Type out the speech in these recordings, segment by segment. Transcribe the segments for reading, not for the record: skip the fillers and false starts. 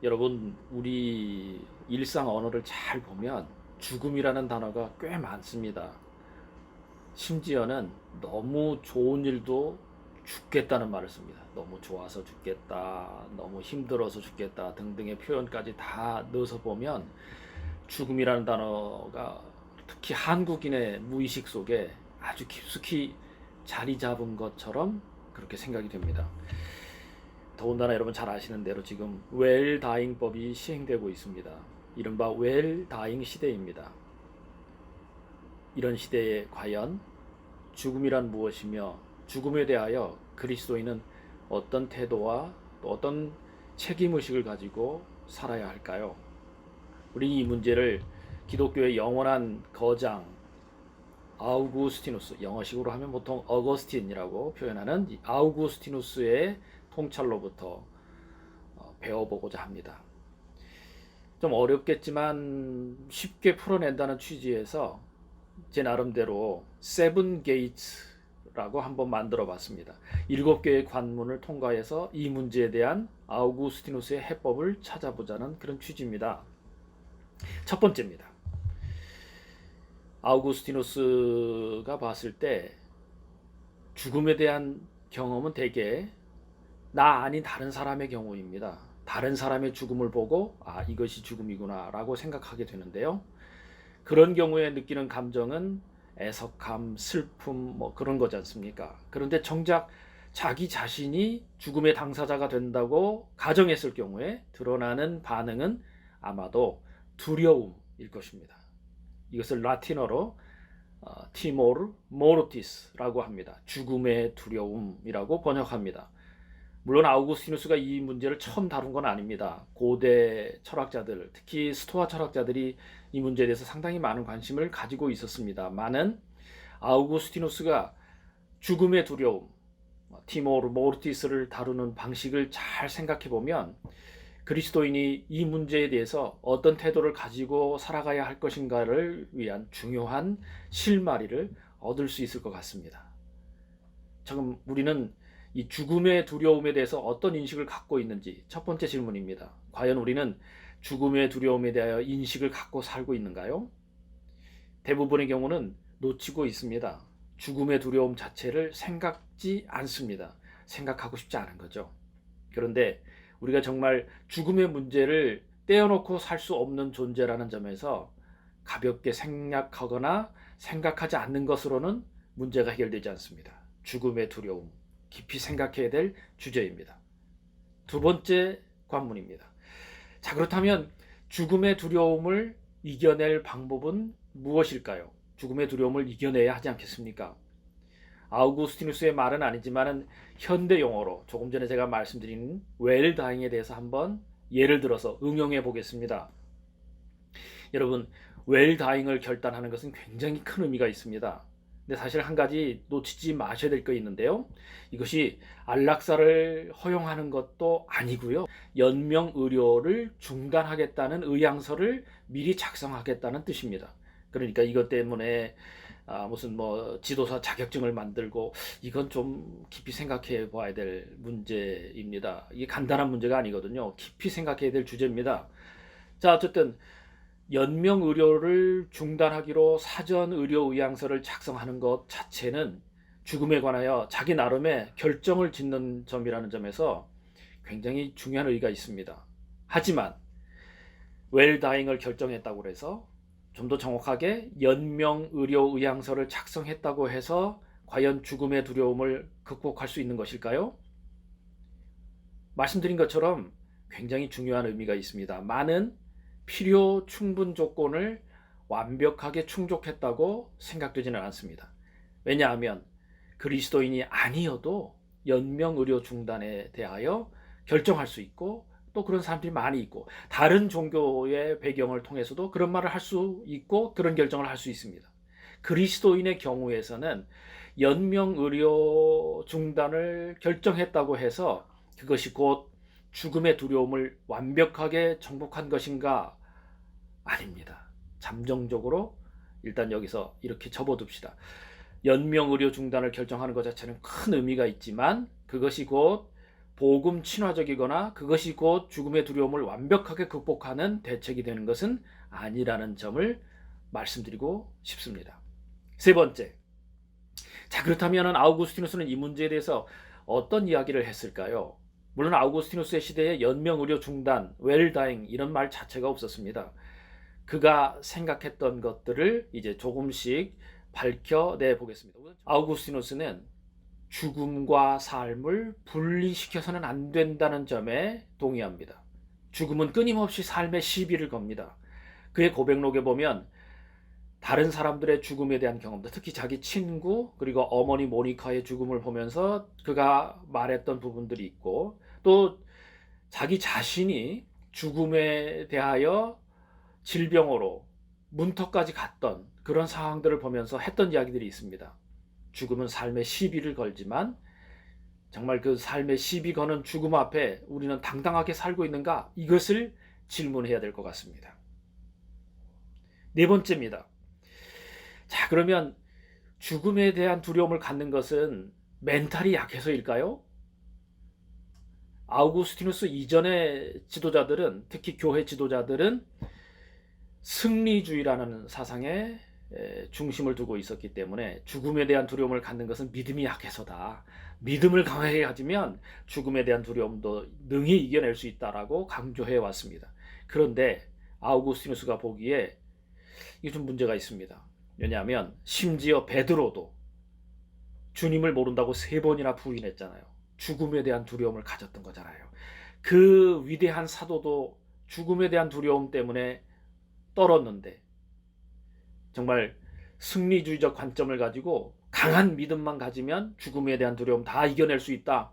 여러분, 우리 일상 언어를 잘 보면 죽음이라는 단어가 꽤 많습니다. 심지어는 너무 좋은 일도 죽겠다는 말을 씁니다. 너무 좋아서 죽겠다, 너무 힘들어서 죽겠다 등등의 표현까지 다 넣어서 보면 죽음이라는 단어가 특히 한국인의 무의식 속에 아주 깊숙이 자리 잡은 것처럼 그렇게 생각이 됩니다. 더군다나 여러분 잘 아시는 대로 지금 웰다잉법이 시행되고 있습니다. 이른바 웰다잉 시대입니다. 이런 시대에 과연 죽음이란 무엇이며 죽음에 대하여 그리스도인은 어떤 태도와 또 어떤 책임의식을 가지고 살아야 할까요? 우리 이 문제를 기독교의 영원한 거장 아우구스티누스, 영어식으로 하면 보통 어거스틴이라고 표현하는 이 아우구스티누스의 통찰로부터 배워보고자 합니다. 좀 어렵겠지만 쉽게 풀어낸다는 취지에서 제 나름대로 세븐 게이츠라고 한번 만들어 봤습니다. 7개의 관문을 통과해서 이 문제에 대한 아우구스티누스의 해법을 찾아보자는 그런 취지입니다. 첫 번째입니다. 아우구스티누스가 봤을 때 죽음에 대한 경험은 대개 나 아닌 다른 사람의 경우입니다. 다른 사람의 죽음을 보고 이것이 죽음이구나 라고 생각하게 되는데요. 그런 경우에 느끼는 감정은 애석함, 슬픔 그런 거지 않습니까? 그런데 정작 자기 자신이 죽음의 당사자가 된다고 가정했을 경우에 드러나는 반응은 아마도 두려움일 것입니다. 이것을 라틴어로 티모르 모르티스라고 합니다. 죽음의 두려움이라고 번역합니다. 물론 아우구스티누스가 이 문제를 처음 다룬 건 아닙니다. 고대 철학자들, 특히 스토아 철학자들이 이 문제에 대해서 상당히 많은 관심을 가지고 있었습니다.많은 아우구스티누스가 죽음의 두려움, 티모르 모르티스를 다루는 방식을 잘 생각해 보면 그리스도인이 이 문제에 대해서 어떤 태도를 가지고 살아가야 할 것인가를 위한 중요한 실마리를 얻을 수 있을 것 같습니다. 지금 우리는 이 죽음의 두려움에 대해서 어떤 인식을 갖고 있는지 첫 번째 질문입니다. 과연 우리는 죽음의 두려움에 대하여 인식을 갖고 살고 있는가요? 대부분의 경우는 놓치고 있습니다. 죽음의 두려움 자체를 생각지 않습니다. 생각하고 싶지 않은 거죠. 그런데 우리가 정말 죽음의 문제를 떼어놓고 살 수 없는 존재라는 점에서 가볍게 생략하거나 생각하지 않는 것으로는 문제가 해결되지 않습니다. 죽음의 두려움, 깊이 생각해야 될 주제입니다. 두 번째 관문입니다. 자, 그렇다면 죽음의 두려움을 이겨낼 방법은 무엇일까요? 죽음의 두려움을 이겨내야 하지 않겠습니까? 아우구스티누스의 말은 아니지만 현대 용어로 조금 전에 제가 말씀드린 웰다잉에 대해서 한번 예를 들어서 응용해 보겠습니다. 여러분, 웰다잉을 결단하는 것은 굉장히 큰 의미가 있습니다. 근데 사실 한 가지 놓치지 마셔야 될 거 있는데요. 이것이 안락사를 허용하는 것도 아니고요. 연명 의료를 중단하겠다는 의향서를 미리 작성하겠다는 뜻입니다. 그러니까 이것 때문에 무슨 지도사 자격증을 만들고 이건 좀 깊이 생각해 봐야 될 문제입니다. 이게 간단한 문제가 아니거든요. 깊이 생각해야 될 주제입니다. 자, 어쨌든 연명 의료를 중단하기로 사전 의료 의향서를 작성하는 것 자체는 죽음에 관하여 자기 나름의 결정을 짓는 점이라는 점에서 굉장히 중요한 의의가 있습니다. 하지만 웰다잉을 결정했다고 해서 좀 더 정확하게 연명 의료 의향서를 작성했다고 해서 과연 죽음의 두려움을 극복할 수 있는 것일까요? 말씀드린 것처럼 굉장히 중요한 의미가 있습니다. 많은 필요 충분 조건을 완벽하게 충족했다고 생각되지는 않습니다. 왜냐하면 그리스도인이 아니어도 연명 의료 중단에 대하여 결정할 수 있고 또 그런 사람들이 많이 있고 다른 종교의 배경을 통해서도 그런 말을 할 수 있고 그런 결정을 할 수 있습니다. 그리스도인의 경우에서는 연명 의료 중단을 결정했다고 해서 그것이 곧 죽음의 두려움을 완벽하게 정복한 것인가? 아닙니다. 잠정적으로 일단 여기서 이렇게 접어둡시다. 연명 의료 중단을 결정하는 것 자체는 큰 의미가 있지만 그것이 곧 복음 친화적이거나 그것이 곧 죽음의 두려움을 완벽하게 극복하는 대책이 되는 것은 아니라는 점을 말씀드리고 싶습니다. 세 번째, 자 그렇다면 아우구스티누스는 이 문제에 대해서 어떤 이야기를 했을까요? 물론 아우구스티누스의 시대에 연명의료 중단, 웰다잉 이런 말 자체가 없었습니다. 그가 생각했던 것들을 이제 조금씩 밝혀내 보겠습니다. 아우구스티누스는 죽음과 삶을 분리시켜서는 안 된다는 점에 동의합니다. 죽음은 끊임없이 삶의 시비를 겁니다. 그의 고백록에 보면 다른 사람들의 죽음에 대한 경험들, 특히 자기 친구 그리고 어머니 모니카의 죽음을 보면서 그가 말했던 부분들이 있고, 또 자기 자신이 죽음에 대하여 질병으로 문턱까지 갔던 그런 상황들을 보면서 했던 이야기들이 있습니다. 죽음은 삶의 시비를 걸지만 정말 그 삶의 시비 거는 죽음 앞에 우리는 당당하게 살고 있는가? 이것을 질문해야 될 것 같습니다. 네 번째입니다. 자, 그러면 죽음에 대한 두려움을 갖는 것은 멘탈이 약해서일까요? 아우구스티누스 이전의 지도자들은, 특히 교회 지도자들은 승리주의라는 사상에 중심을 두고 있었기 때문에 죽음에 대한 두려움을 갖는 것은 믿음이 약해서다. 믿음을 강하게 가지면 죽음에 대한 두려움도 능히 이겨낼 수 있다라고 강조해 왔습니다. 그런데 아우구스티누스가 보기에 이게 좀 문제가 있습니다. 왜냐하면 심지어 베드로도 주님을 모른다고 3번이나 부인했잖아요. 죽음에 대한 두려움을 가졌던 거잖아요. 그 위대한 사도도 죽음에 대한 두려움 때문에 떨었는데 정말 승리주의적 관점을 가지고 강한 믿음만 가지면 죽음에 대한 두려움 다 이겨낼 수 있다.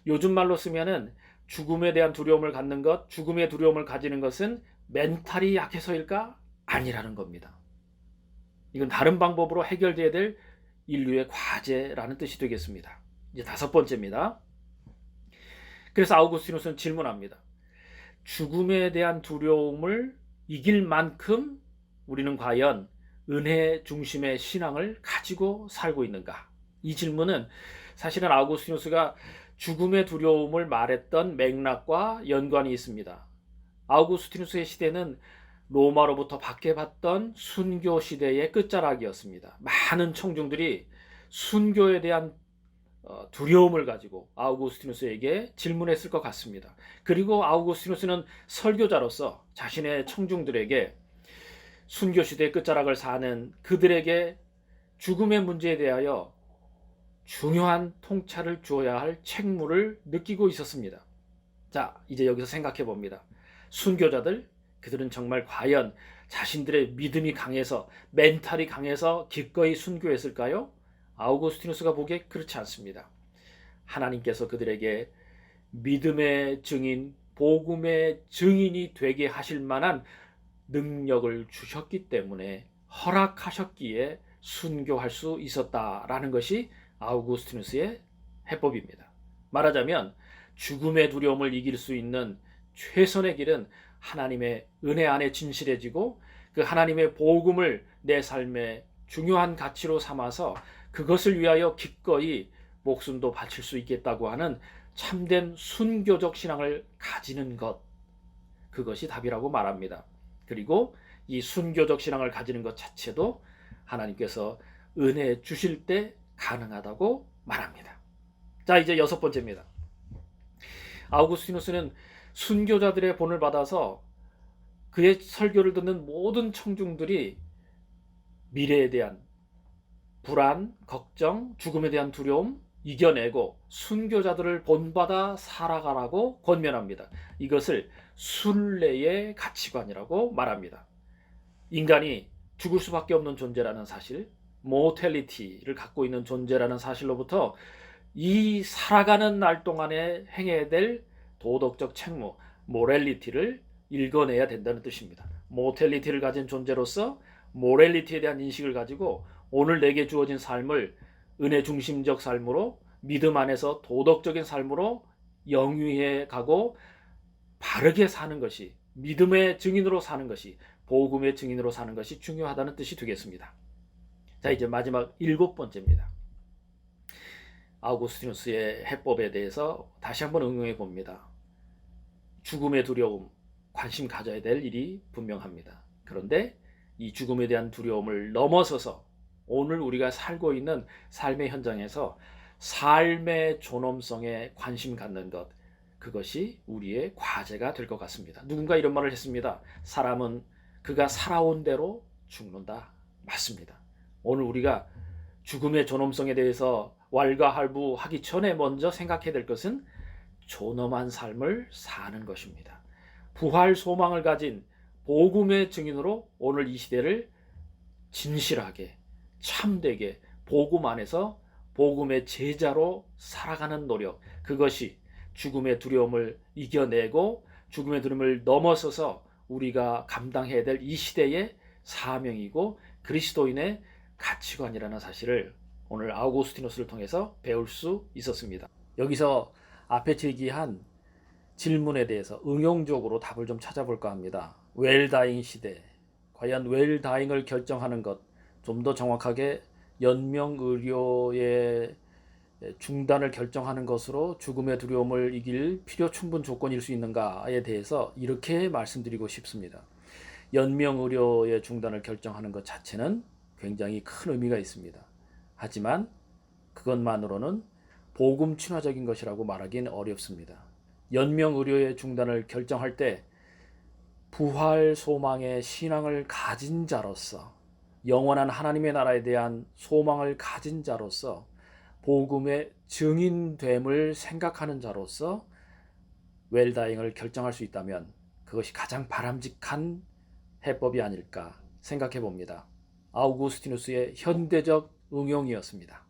요즘 말로 쓰면은 죽음에 대한 두려움을 갖는 것, 죽음의 두려움을 가지는 것은 멘탈이 약해서일까? 아니라는 겁니다. 이건 다른 방법으로 해결돼야 될 인류의 과제라는 뜻이 되겠습니다. 이제 5번째입니다. 그래서 아우구스티누스는 질문합니다. 죽음에 대한 두려움을 이길 만큼 우리는 과연 은혜 중심의 신앙을 가지고 살고 있는가? 이 질문은 사실은 아우구스티누스가 죽음의 두려움을 말했던 맥락과 연관이 있습니다. 아우구스티누스의 시대는 로마로부터 박해받던 순교 시대의 끝자락이었습니다. 많은 청중들이 순교에 대한 두려움을 가지고 아우구스티누스에게 질문했을 것 같습니다. 그리고 아우구스티누스는 설교자로서 자신의 청중들에게 순교 시대의 끝자락을 사는 그들에게 죽음의 문제에 대하여 중요한 통찰을 주어야 할 책무를 느끼고 있었습니다. 자, 이제 여기서 생각해 봅니다. 순교자들, 그들은 정말 과연 자신들의 믿음이 강해서, 멘탈이 강해서 기꺼이 순교했을까요? 아우구스티누스가 보기에 그렇지 않습니다. 하나님께서 그들에게 믿음의 증인, 복음의 증인이 되게 하실 만한 능력을 주셨기 때문에, 허락하셨기에 순교할 수 있었다라는 것이 아우구스티누스의 해법입니다. 말하자면 죽음의 두려움을 이길 수 있는 최선의 길은 하나님의 은혜 안에 진실해지고 그 하나님의 복음을 내 삶의 중요한 가치로 삼아서 그것을 위하여 기꺼이 목숨도 바칠 수 있겠다고 하는 참된 순교적 신앙을 가지는 것, 그것이 답이라고 말합니다. 그리고 이 순교적 신앙을 가지는 것 자체도 하나님께서 은혜 주실 때 가능하다고 말합니다. 자, 이제 6번째입니다. 아우구스티누스는 순교자들의 본을 받아서 그의 설교를 듣는 모든 청중들이 미래에 대한 불안, 걱정, 죽음에 대한 두려움 이겨내고 순교자들을 본받아 살아가라고 권면합니다. 이것을 순례의 가치관이라고 말합니다. 인간이 죽을 수밖에 없는 존재라는 사실, 모텔리티를 갖고 있는 존재라는 사실로부터 이 살아가는 날 동안에 행해야 될 도덕적 책무, 모렐리티를 읽어내야 된다는 뜻입니다. 모텔리티를 가진 존재로서 모렐리티에 대한 인식을 가지고 오늘 내게 주어진 삶을 은혜 중심적 삶으로, 믿음 안에서 도덕적인 삶으로 영위해 가고 바르게 사는 것이, 믿음의 증인으로 사는 것이, 복음의 증인으로 사는 것이 중요하다는 뜻이 되겠습니다. 자, 이제 마지막 7번째입니다. 아우구스티누스의 해법에 대해서 다시 한번 응용해 봅니다. 죽음의 두려움, 관심 가져야 될 일이 분명합니다. 그런데 이 죽음에 대한 두려움을 넘어서서 오늘 우리가 살고 있는 삶의 현장에서 삶의 존엄성에 관심 갖는 것, 그것이 우리의 과제가 될 것 같습니다. 누군가 이런 말을 했습니다. 사람은 그가 살아온 대로 죽는다. 맞습니다. 오늘 우리가 죽음의 존엄성에 대해서 왈가왈부하기 전에 먼저 생각해야 될 것은 존엄한 삶을 사는 것입니다. 부활 소망을 가진 복음의 증인으로 오늘 이 시대를 진실하게 참되게 복음 안에서 복음의 제자로 살아가는 노력, 그것이 죽음의 두려움을 이겨내고 죽음의 두려움을 넘어서서 우리가 감당해야 될 이 시대의 사명이고 그리스도인의 가치관이라는 사실을 오늘 아우구스티누스를 통해서 배울 수 있었습니다. 여기서 앞에 제기한 질문에 대해서 응용적으로 답을 좀 찾아볼까 합니다. 웰다잉 시대, 과연 웰다잉을 결정하는 것, 좀 더 정확하게 연명의료의 중단을 결정하는 것으로 죽음의 두려움을 이길 필요 충분 조건일 수 있는가에 대해서 이렇게 말씀드리고 싶습니다. 연명의료의 중단을 결정하는 것 자체는 굉장히 큰 의미가 있습니다. 하지만 그것만으로는 복음 친화적인 것이라고 말하기는 어렵습니다. 연명의료의 중단을 결정할 때 부활 소망의 신앙을 가진 자로서, 영원한 하나님의 나라에 대한 소망을 가진 자로서, 복음의 증인됨을 생각하는 자로서 웰다잉을 결정할 수 있다면 그것이 가장 바람직한 해법이 아닐까 생각해 봅니다. 아우구스티누스의 현대적 응용이었습니다.